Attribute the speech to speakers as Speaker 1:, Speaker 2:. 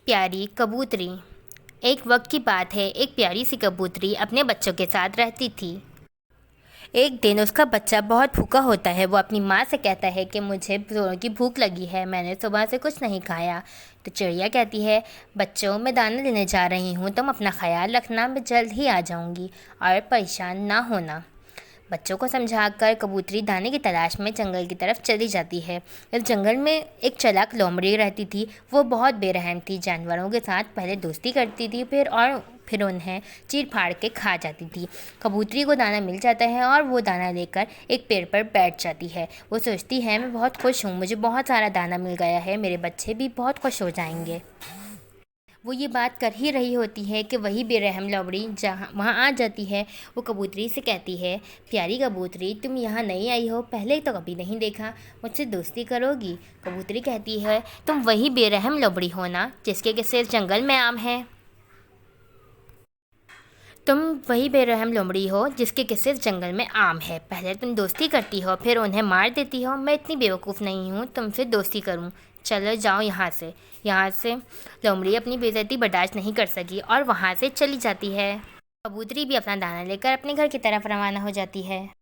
Speaker 1: پیاری کبوتری۔ ایک وقت کی بات ہے، ایک پیاری سی کبوتری اپنے بچوں کے ساتھ رہتی تھی۔ ایک دن اس کا بچہ بہت بھوکا ہوتا ہے۔ وہ اپنی ماں سے کہتا ہے کہ مجھے زوروں کی بھوک لگی ہے، میں نے صبح سے کچھ نہیں کھایا۔ تو چڑیا کہتی ہے، بچوں میں دانا لینے جا رہی ہوں، تم اپنا خیال رکھنا، میں جلد ہی آ جاؤں گی اور پریشان نہ ہونا۔ بچوں کو سمجھا کر کبوتری دانے کی تلاش میں جنگل کی طرف چلی جاتی ہے۔ اس جنگل میں ایک چالاک لومڑی رہتی تھی۔ وہ بہت بے رحم تھی، جانوروں کے ساتھ پہلے دوستی کرتی تھی پھر انہیں چیر پھاڑ کے کھا جاتی تھی۔ کبوتری کو دانا مل جاتا ہے اور وہ دانا لے کر ایک پیڑ پر بیٹھ جاتی ہے۔ وہ سوچتی ہے، میں بہت خوش ہوں، مجھے بہت سارا دانا مل گیا ہے، میرے بچے بھی بہت خوش ہو جائیں گے۔ وہ یہ بات کر ہی رہی ہوتی ہے کہ وہی بے رحم لومڑی وہاں آ جاتی ہے۔ وہ کبوتری سے کہتی ہے، پیاری کبوتری، تم یہاں نئی آئی ہو، پہلے تو کبھی نہیں دیکھا، مجھ سے دوستی کرو گی؟ کبوتری کہتی ہے، تم وہی بے رحم لومڑی ہو نا، جس کے قصے اس جنگل میں عام ہیں؟ تم وہی بے رحم لومڑی ہو جس کے قصے اس جنگل میں عام ہے۔ پہلے تم دوستی کرتی ہو، پھر انہیں مار دیتی ہو۔ میں اتنی بیوقوف نہیں ہوں تم سے دوستی کروں، چلو جاؤ یہاں سے۔ لومڑی اپنی بے عزتی برداشت نہیں کر سکی اور وہاں سے چلی جاتی ہے۔ کبوتری بھی اپنا دانا لے کر اپنے گھر کی طرف روانہ ہو جاتی ہے۔